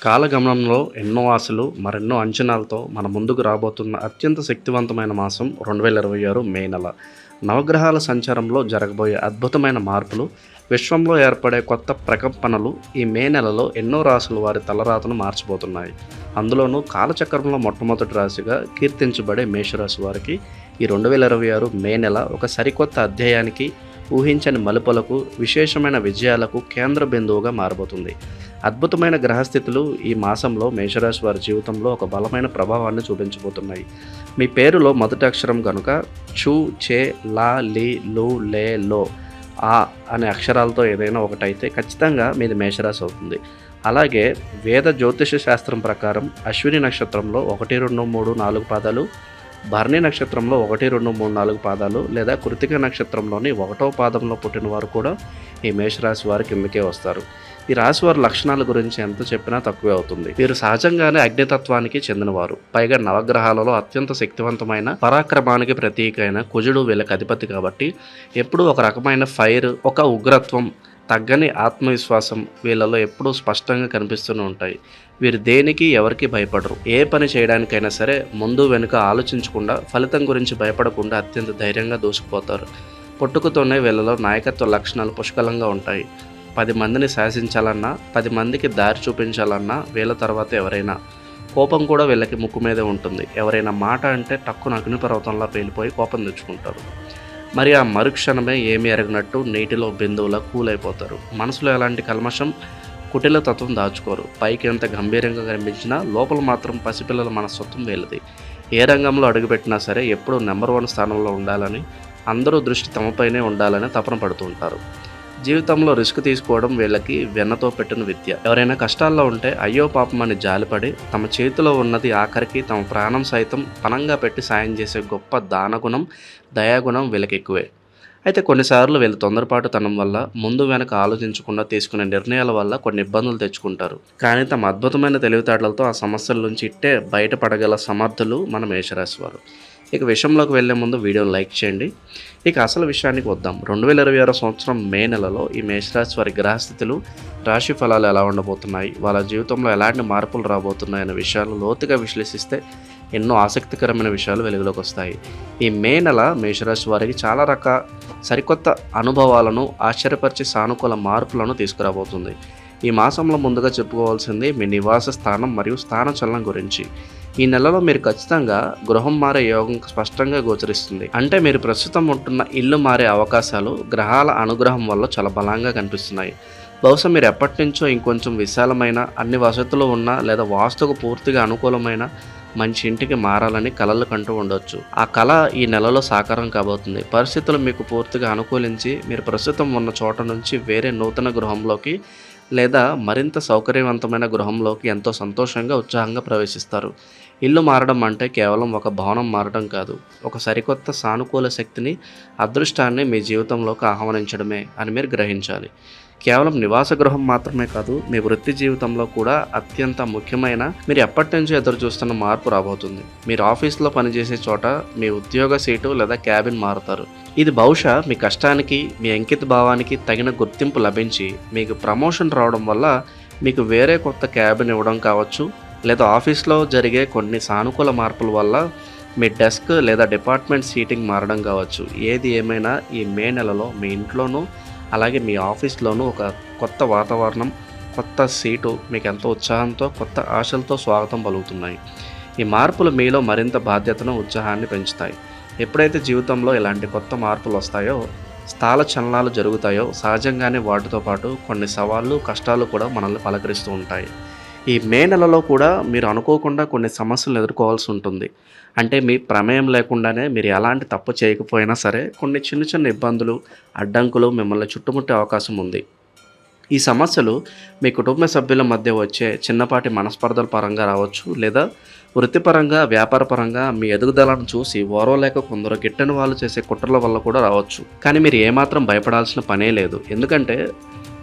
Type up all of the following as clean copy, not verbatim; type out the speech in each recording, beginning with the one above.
కాలగమనంలో ఎన్నో ఆశలు, మరెన్నో అంచనాలతో మన ముందుకు రాబోతున్న అత్యంత శక్తివంతమైన మాసం 2026 మే నెల. నవగ్రహాల సంచారంలో జరగబోయే అద్భుతమైన మార్పులు, విశ్వంలో ఏర్పడే కొత్త ప్రకంపనలు ఈ మే నెలలో ఎన్నో రాశుల వారి తలరాతను మార్చబోతున్నాయి. అందులోనూ కాలచక్రంలో మొట్టమొదటి రాశిగా కీర్తించబడే మేషరాశి వారికి ఈ 2026 మే నెల ఒక సరికొత్త అధ్యాయానికి, ఊహించని మలుపులకు, విశేషమైన విజయాలకు కేంద్ర బిందువుగా మారబోతుంది. అద్భుతమైన గ్రహస్థితులు ఈ మాసంలో మేషరాశి వారి జీవితంలో ఒక బలమైన ప్రభావాన్ని చూపించబోతున్నాయి. మీ పేరులో మొదటి అక్షరం కనుక చు, చే, లా, లి, లు, లే, లో, ఆ అనే అక్షరాలతో ఏదైనా ఒకటైతే ఖచ్చితంగా మీది మేషరాశి అవుతుంది. అలాగే వేద జ్యోతిష శాస్త్రం ప్రకారం అశ్విని నక్షత్రంలో 1, 2, 3, 4 పాదాలు, భరణి నక్షత్రంలో 1, 2, 3, 4 పాదాలు లేదా కృతిక నక్షత్రంలోని 1వ పాదంలో పుట్టిన వారు కూడా ఈ మేషరాశి వారి కిందకే వస్తారు. ఈ రాశి వారి లక్షణాల గురించి ఎంత చెప్పినా తక్కువే అవుతుంది. వీరు సహజంగానే అగ్నితత్వానికి చెందినవారు. పైగా నవగ్రహాలలో అత్యంత శక్తివంతమైన పరాక్రమానికి ప్రతీక అయిన కుజుడు వీళ్ళకి అధిపతి కాబట్టి ఎప్పుడూ ఒక రకమైన ఫైర్, ఒక ఉగ్రత్వం, తగ్గని ఆత్మవిశ్వాసం వీళ్ళలో ఎప్పుడూ స్పష్టంగా కనిపిస్తూనే ఉంటాయి. వీరు దేనికి ఎవరికి భయపడరు. ఏ పని చేయడానికైనా సరే ముందు వెనుక ఆలోచించకుండా, ఫలితం గురించి భయపడకుండా అత్యంత ధైర్యంగా దూసుకుపోతారు. పుట్టుకతోనే వీళ్ళలో నాయకత్వ లక్షణాలు పుష్కలంగా ఉంటాయి. 10 మందిని శాసించాలన్నా, 10 మందికి దారి చూపించాలన్నా వీళ్ళ తర్వాత ఎవరైనా. కోపం కూడా వీళ్ళకి ముక్కు మీదే ఉంటుంది. ఎవరైనా మాట అంటే టక్కున అగ్నిపర్వతంలా పేలిపోయి కోపం తెచ్చుకుంటారు. మరి ఆ మరుక్షణమే ఏమీ ఎరగనట్టు నీటిలో బిందువులా కూలైపోతారు. మనసులో ఎలాంటి కల్మషం, కుటిల తత్వం దాచుకోరు. పైకి ఎంత గంభీరంగా కనిపించినా లోపల మాత్రం పసిపిల్లల మనస్తత్వం వీళ్ళది. ఏ రంగంలో అడుగుపెట్టినా సరే ఎప్పుడూ నెంబర్ 1 స్థానంలో ఉండాలని, అందరూ దృష్టి తమపైనే ఉండాలని తపన పడుతూ ఉంటారు. జీవితంలో రిస్క్ తీసుకోవడం వీళ్ళకి వెన్నతో పెట్టిన విద్య. ఎవరైనా కష్టాల్లో ఉంటే అయ్యో పాపం అని జాలిపడి తమ చేతిలో ఉన్నది ఆఖరికి తమ ప్రాణం సైతం పణంగా పెట్టి సాయం చేసే గొప్ప దానగుణం, దయాగుణం వీళ్ళకి ఎక్కువే. అయితే కొన్నిసార్లు వీళ్ళ తొందరపాటుతనం వల్ల, ముందు వెనక ఆలోచించకుండా తీసుకునే నిర్ణయాల వల్ల కొన్ని ఇబ్బందులు తెచ్చుకుంటారు. కానీ తమ అద్భుతమైన తెలివితేటలతో ఆ సమస్యల నుంచి ఇట్టే బయటపడగల సమర్థులు మన మేషరాశి వారు. ఇక విషయంలోకి వెళ్లే ముందు వీడియోని లైక్ చేయండి. ఇక అసలు విషయానికి వద్దాం. 2026 సంవత్సరం మే నెలలో ఈ మేషరాశి వారి గ్రహస్థితులు, రాశి ఫలాలు ఎలా ఉండబోతున్నాయి, వాళ్ళ జీవితంలో ఎలాంటి మార్పులు రాబోతున్నాయి అనే విషయాలు లోతుగా విశ్లేషిస్తే ఎన్నో ఆసక్తికరమైన విషయాలు వెలుగులోకి వస్తాయి. ఈ మే నెల మేషరాశి వారికి చాలా సరికొత్త అనుభవాలను, ఆశ్చర్యపరిచే సానుకూల మార్పులను తీసుకురాబోతుంది. ఈ మాసంలో ముందుగా చెప్పుకోవాల్సింది మీ నివాస స్థానం మరియు స్థాన చలనం గురించి. ఈ నెలలో మీరు ఖచ్చితంగా గృహం మారే యోగం స్పష్టంగా గోచరిస్తుంది. అంటే మీరు ప్రస్తుతం ఉంటున్న ఇల్లు మారే అవకాశాలు గ్రహాల అనుగ్రహం వల్ల చాలా బలంగా కనిపిస్తున్నాయి. బహుశా మీరు ఎప్పటి నుంచో ఇంకొంచెం విశాలమైన, అన్ని వసతులు ఉన్న లేదా వాస్తుకు పూర్తిగా అనుకూలమైన మంచి ఇంటికి మారాలని కలలు కంటూ ఉండొచ్చు. ఆ కళ ఈ నెలలో సాకారం కాబోతుంది. పరిస్థితులు మీకు పూర్తిగా అనుకూలించి మీరు ప్రస్తుతం ఉన్న చోట నుంచి వేరే నూతన గృహంలోకి లేదా మరింత సౌకర్యవంతమైన గృహంలోకి ఎంతో సంతోషంగా, ఉత్సాహంగా ప్రవేశిస్తారు. ఇల్లు మారడం అంటే కేవలం ఒక భవనం మారడం కాదు, ఒక సరికొత్త సానుకూల శక్తిని, అదృష్టాన్ని మీ జీవితంలోకి ఆహ్వానించడమే అని మీరు గ్రహించాలి. కేవలం నివాస గృహం మాత్రమే కాదు, మీ వృత్తి జీవితంలో కూడా అత్యంత ముఖ్యమైన, మీరు ఎప్పటి నుంచో ఎదురు చూస్తున్న మార్పు రాబోతుంది. మీరు ఆఫీస్లో పనిచేసే చోట మీ ఉద్యోగ సీటు లేదా క్యాబిన్ మారుతారు. ఇది బహుశా మీ కష్టానికి, మీ అంకిత భావానికి తగిన గుర్తింపు లభించి మీకు ప్రమోషన్ రావడం వల్ల మీకు వేరే కొత్త క్యాబిన్ ఇవ్వడం కావచ్చు, లేదా ఆఫీస్లో జరిగే కొన్ని సానుకూల మార్పుల వల్ల మీ డెస్క్ లేదా డిపార్ట్మెంట్ సీటింగ్ మారడం కావచ్చు. ఏది ఏమైనా ఈ మే నెలలో మీ ఇంట్లోనూ అలాగే మీ ఆఫీస్లోనూ ఒక కొత్త వాతావరణం, కొత్త సీటు మీకు ఎంతో ఉత్సాహంతో, కొత్త ఆశలతో స్వాగతం పలుకుతున్నాయి. ఈ మార్పులు మీలో మరింత బాధ్యతను, ఉత్సాహాన్ని పెంచుతాయి. ఎప్పుడైతే జీవితంలో ఇలాంటి కొత్త మార్పులు వస్తాయో, స్థాల చలనాలు జరుగుతాయో, సహజంగానే వాటితో పాటు కొన్ని సవాళ్ళు, కష్టాలు కూడా మనల్ని పలకరిస్తూ ఉంటాయి. ఈ మే నెలలో కూడా మీరు అనుకోకుండా కొన్ని సమస్యలు ఎదుర్కోవాల్సి ఉంటుంది. అంటే మీ ప్రమేయం లేకుండానే మీరు ఎలాంటి తప్పు చేయకపోయినా సరే కొన్ని చిన్న చిన్న ఇబ్బందులు, అడ్డంకులు మిమ్మల్ని చుట్టుముట్టే అవకాశం ఉంది. ఈ సమస్యలు మీ కుటుంబ సభ్యుల మధ్య వచ్చే చిన్నపాటి మనస్పర్ధల పరంగా రావచ్చు, లేదా వృత్తిపరంగా, వ్యాపారపరంగా మీ ఎదుగుదలను చూసి ఓర్వలేక కొందరు గిట్టని వాళ్ళు చేసే కుట్రల వల్ల కూడా రావచ్చు. కానీ మీరు ఏమాత్రం భయపడాల్సిన పనే లేదు. ఎందుకంటే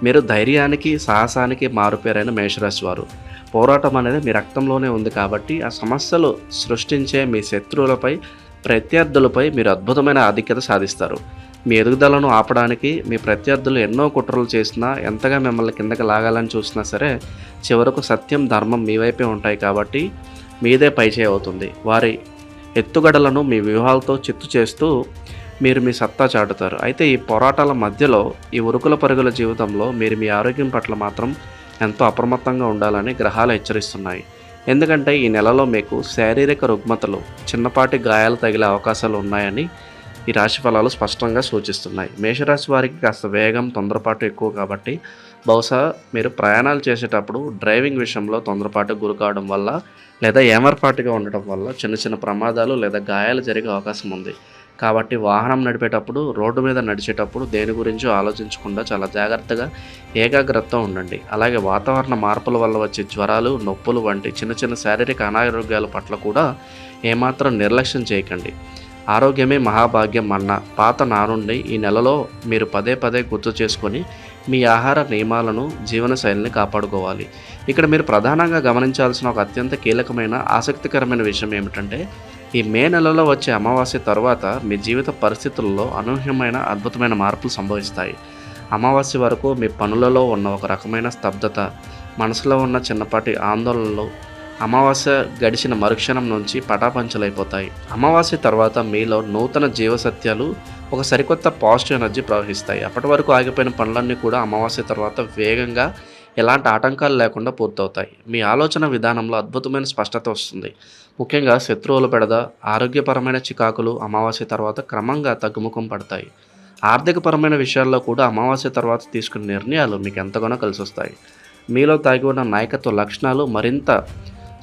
మీరు ధైర్యానికి, సాహసానికి మారుపేరైన మేషరాశి వారు. పోరాటం అనేది మీ రక్తంలోనే ఉంది కాబట్టి ఆ సమస్యలు సృష్టించే మీ శత్రువులపై, ప్రత్యర్థులపై మీరు అద్భుతమైన ఆధిక్యత సాధిస్తారు. మీ ఎదుగుదలను ఆపడానికి మీ ప్రత్యర్థులు ఎన్నో కుట్రలు చేసినా, ఎంతగా మిమ్మల్ని కిందకి లాగాలని చూసినా సరే, చివరకు సత్యం, ధర్మం మీ వైపే ఉంటాయి కాబట్టి మీదే పైచేయి అవుతుంది. వారి ఎత్తుగడలను మీ వ్యూహాలతో చిత్తు చేస్తూ మీరు మీ సత్తా చాటుతారు. అయితే ఈ పోరాటాల మధ్యలో, ఈ ఉరుకుల పరుగుల జీవితంలో మీరు మీ ఆరోగ్యం పట్ల మాత్రం ఎంతో అప్రమత్తంగా ఉండాలని గ్రహాలు హెచ్చరిస్తున్నాయి. ఎందుకంటే ఈ నెలలో మీకు శారీరక రుగ్మతలు, చిన్నపాటి గాయాలు తగిలే అవకాశాలు ఉన్నాయని ఈ రాశి ఫలాలు స్పష్టంగా సూచిస్తున్నాయి. మేషరాశి వారికి కాస్త వేగం, తొందరపాటు ఎక్కువ కాబట్టి బహుశా మీరు ప్రయాణాలు చేసేటప్పుడు డ్రైవింగ్ విషయంలో తొందరపాటు గురి కావడం వల్ల, లేదా ఏమరపాటుగా ఉండటం వల్ల చిన్న చిన్న ప్రమాదాలు లేదా గాయాలు జరిగే అవకాశం ఉంది. కాబట్టి వాహనం నడిపేటప్పుడు, రోడ్డు మీద నడిచేటప్పుడు దేని గురించో ఆలోచించకుండా చాలా జాగ్రత్తగా, ఏకాగ్రతతో ఉండండి. అలాగే వాతావరణ మార్పుల వల్ల వచ్చే జ్వరాలు, నొప్పులు వంటి చిన్న చిన్న శారీరక అనారోగ్యాల పట్ల కూడా ఏమాత్రం నిర్లక్ష్యం చేయకండి. ఆరోగ్యమే మహాభాగ్యం అన్న పాత నానుండి ఈ నెలలో మీరు పదే పదే గుర్తు చేసుకొని మీ ఆహార నియమాలను, జీవనశైలిని కాపాడుకోవాలి. ఇక్కడ మీరు ప్రధానంగా గమనించాల్సిన ఒక అత్యంత కీలకమైన, ఆసక్తికరమైన విషయం ఏమిటంటే, ఈ మే నెలలో వచ్చే అమావాస్య తర్వాత మీ జీవిత పరిస్థితుల్లో అనూహ్యమైన, అద్భుతమైన మార్పులు సంభవిస్తాయి. అమావాస్య వరకు మీ పనులలో ఉన్న ఒక రకమైన స్తబ్దత, మనసులో ఉన్న చిన్నపాటి ఆందోళనలు అమావాస్య గడిచిన మరుక్షణం నుంచి పటాపంచలైపోతాయి. అమావాస్య తర్వాత మీలో నూతన జీవసత్యాలు, ఒక సరికొత్త పాజిటివ్ ఎనర్జీ ప్రవహిస్తాయి. అప్పటి వరకు ఆగిపోయిన పనులన్నీ కూడా అమావాస్య తర్వాత వేగంగా, ఎలాంటి ఆటంకాలు లేకుండా పూర్తవుతాయి. మీ ఆలోచన విధానంలో అద్భుతమైన స్పష్టత వస్తుంది. ముఖ్యంగా శత్రువుల బెడద, ఆరోగ్యపరమైన చికాకులు అమావాస్య తర్వాత క్రమంగా తగ్గుముఖం పడతాయి. ఆర్థికపరమైన విషయాల్లో కూడా అమావాస్య తర్వాత తీసుకునే నిర్ణయాలు మీకు ఎంతగానో కలిసి వస్తాయి. మీలో దాగి ఉన్న నాయకత్వ లక్షణాలు మరింత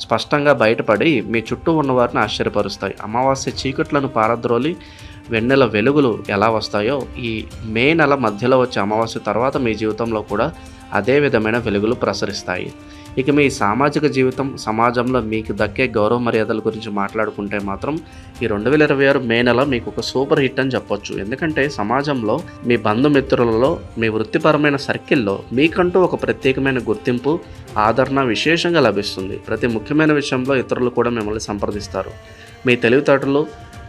స్పష్టంగా బయటపడి మీ చుట్టూ ఉన్నవారిని ఆశ్చర్యపరుస్తాయి. అమావాస్య చీకట్లను పారద్రోలి వెన్నెల వెలుగులు ఎలా వస్తాయో, ఈ మే నెల మధ్యలో వచ్చే అమావాస్య తర్వాత మీ జీవితంలో కూడా అదే విధమైన వెలుగులు ప్రసరిస్తాయి. ఇక మీ సామాజిక జీవితం, సమాజంలో మీకు దక్కే గౌరవ మర్యాదల గురించి మాట్లాడుకుంటే మాత్రం ఈ 2026 మే నెల మీకు ఒక సూపర్ హిట్ అని చెప్పొచ్చు. ఎందుకంటే సమాజంలో, మీ బంధుమిత్రులలో, మీ వృత్తిపరమైన సర్కిల్లో మీకంటూ ఒక ప్రత్యేకమైన గుర్తింపు, ఆదరణ విశేషంగా లభిస్తుంది. ప్రతి ముఖ్యమైన విషయంలో ఇతరులు కూడా మిమ్మల్ని సంప్రదిస్తారు. మీ తెలివితేటలు,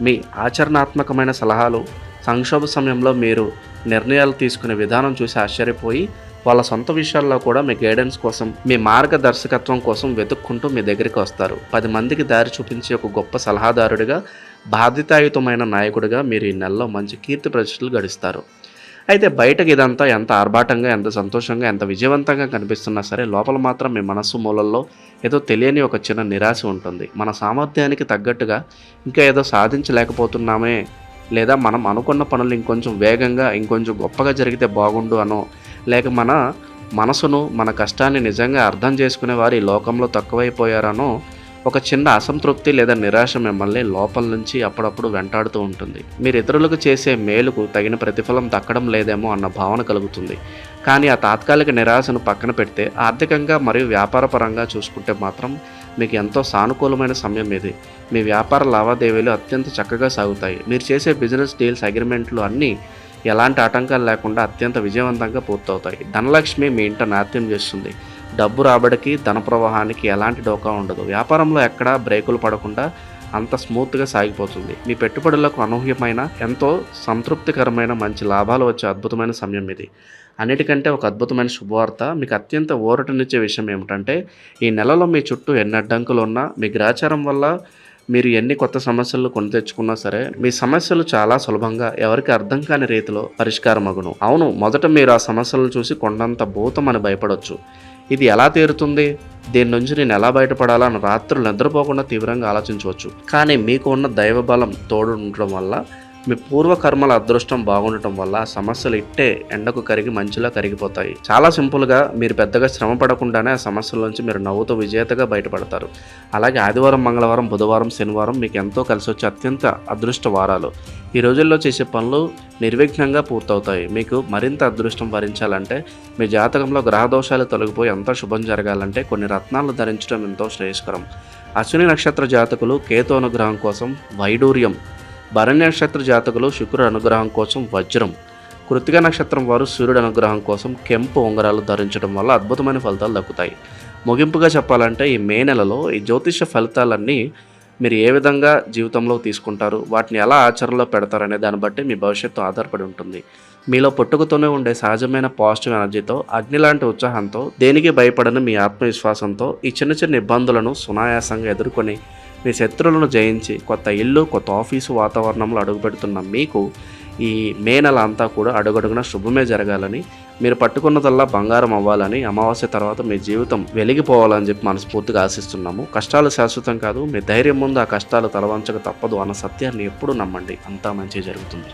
మీ ఆచరణాత్మకమైన సలహాలు, సంక్షోభ సమయంలో మీరు నిర్ణయాలు తీసుకునే విధానం చూసి ఆశ్చర్యపోయి వాళ్ళ సొంత విషయాల్లో కూడా మీ గైడెన్స్ కోసం, మీ మార్గదర్శకత్వం కోసం వెతుక్కుంటూ మీ దగ్గరికి వస్తారు. 10 మందికి దారి చూపించే ఒక గొప్ప సలహాదారుడిగా, బాధ్యతాయుతమైన నాయకుడిగా మీరు ఈ నెలలో మంచి కీర్తి ప్రతిష్టలు గడిస్తారు. అయితే బయటకు ఇదంతా ఎంత ఆర్భాటంగా, ఎంత సంతోషంగా, ఎంత విజయవంతంగా కనిపిస్తున్నా సరే, లోపల మాత్రం మీ మనస్సు మూలల్లో ఏదో తెలియని ఒక చిన్న నిరాశ ఉంటుంది. మన సామర్థ్యానికి తగ్గట్టుగా ఇంకా ఏదో సాధించలేకపోతున్నామే, లేదా మనం అనుకున్న పనులు ఇంకొంచెం వేగంగా, ఇంకొంచెం గొప్పగా జరిగితే బాగుండు అనో, లేక మన మనసును, మన కష్టాన్ని నిజంగా అర్థం చేసుకునే వారు ఈ లోకంలో తక్కువైపోయారనో ఒక చిన్న అసంతృప్తి లేదా నిరాశ మిమ్మల్ని లోపల నుంచి అప్పుడప్పుడు వెంటాడుతూ ఉంటుంది. మీరు ఇతరులకు చేసే మేలుకు తగిన ప్రతిఫలం దక్కడం లేదేమో అన్న భావన కలుగుతుంది. కానీ ఆ తాత్కాలిక నిరాశను పక్కన పెడితే, ఆర్థికంగా మరియు వ్యాపారపరంగా చూసుకుంటే మాత్రం మీకు ఎంతో సానుకూలమైన సమయం ఇది. మీ వ్యాపార లావాదేవీలు అత్యంత చక్కగా సాగుతాయి. మీరు చేసే బిజినెస్ డీల్స్, అగ్రిమెంట్లు అన్నీ ఎలాంటి ఆటంకాలు లేకుండా అత్యంత విజయవంతంగా పూర్తవుతాయి. ధనలక్ష్మి మీ ఇంట నాట్యం చేస్తుంది. డబ్బు రాబడికి, ధన ప్రవాహానికి ఎలాంటి డోకా ఉండదు. వ్యాపారంలో ఎక్కడా బ్రేకులు పడకుండా అంత స్మూత్గా సాగిపోతుంది. మీ పెట్టుబడులకు అనూహ్యమైన, ఎంతో సంతృప్తికరమైన, మంచి లాభాలు వచ్చే అద్భుతమైన సమయం ఇది. అన్నిటికంటే ఒక అద్భుతమైన శుభవార్త, మీకు అత్యంత ఊరటనిచ్చే విషయం ఏమిటంటే, ఈ నెలలో మీ చుట్టూ ఎన్ని అడ్డంకులు ఉన్నా, మీ గ్రాచారం వల్ల మీరు ఎన్ని కొత్త సమస్యలు కొని తెచ్చుకున్నా సరే, మీ సమస్యలు చాలా సులభంగా, ఎవరికి అర్థం కాని రీతిలో పరిష్కారమగును. అవును, మొదట మీరు ఆ సమస్యలను చూసి కొండంత భూతం అని భయపడవచ్చు. ఇది ఎలా తీరుతుంది, దీని నుంచి నేను ఎలా బయటపడాలా అని రాత్రులు నిద్రపోకుండా తీవ్రంగా ఆలోచించవచ్చు. కానీ మీకు ఉన్న దైవ బలం తోడు ఉండటం వల్ల, మీ పూర్వకర్మల అదృష్టం బాగుండటం వల్ల ఆ సమస్యలు ఇట్టే ఎండకు కరిగి మంచులా కరిగిపోతాయి. చాలా సింపుల్గా, మీరు పెద్దగా శ్రమ పడకుండానే ఆ సమస్యల నుంచి మీరు నవ్వుతూ విజేతగా బయటపడతారు. అలాగే ఆదివారం, మంగళవారం, బుధవారం, శనివారం మీకు ఎంతో కలిసి వచ్చే అత్యంత అదృష్ట వారాలు. ఈ రోజుల్లో చేసే పనులు నిర్విఘ్నంగా పూర్తవుతాయి. మీకు మరింత అదృష్టం వరించాలంటే, మీ జాతకంలో గ్రహదోషాలు తొలగిపోయి ఎంతో శుభం జరగాలంటే కొన్ని రత్నాలు ధరించడం ఎంతో శ్రేయస్కరం. అశ్విని నక్షత్ర జాతకులు కేతు అనుగ్రహం కోసం వైడూర్యం, భరణి నక్షత్ర జాతకులు శుక్రుడు అనుగ్రహం కోసం వజ్రం, కృత్తిక నక్షత్రం వారు సూర్యుడు అనుగ్రహం కోసం కెంపు ఉంగరాలు ధరించడం వల్ల అద్భుతమైన ఫలితాలు దక్కుతాయి. ముగింపుగా చెప్పాలంటే, ఈ మే నెలలో ఈ జ్యోతిష ఫలితాలన్నీ మీరు ఏ విధంగా జీవితంలో తీసుకుంటారు, వాటిని ఎలా ఆచరణలో పెడతారనే దాన్ని బట్టి మీ భవిష్యత్తు ఆధారపడి ఉంటుంది. మీలో పుట్టుకతోనే ఉండే సహజమైన పాజిటివ్ ఎనర్జీతో, అగ్ని లాంటి ఉత్సాహంతో, దేనికి భయపడని మీ ఆత్మవిశ్వాసంతో ఈ చిన్న చిన్న ఇబ్బందులను సునాయాసంగా ఎదుర్కొని మీ శత్రువులను జయించి కొత్త ఇల్లు, కొత్త ఆఫీసు వాతావరణంలో అడుగుపెడుతున్న మీకు ఈ మే నెల అంతా కూడా అడుగడుగున శుభమే జరగాలని, మీరు పట్టుకున్నదల్లా బంగారం అవ్వాలని, అమావాస్య తర్వాత మీ జీవితం వెలిగిపోవాలని చెప్పి మనస్ఫూర్తిగా ఆశిస్తున్నాము. కష్టాలు శాశ్వతం కాదు, మీ ధైర్యం ముందు ఆ కష్టాలు తలవంచక తప్పదు అన్న సత్యాన్ని ఎప్పుడూ నమ్మండి. అంతా మంచి జరుగుతుంది.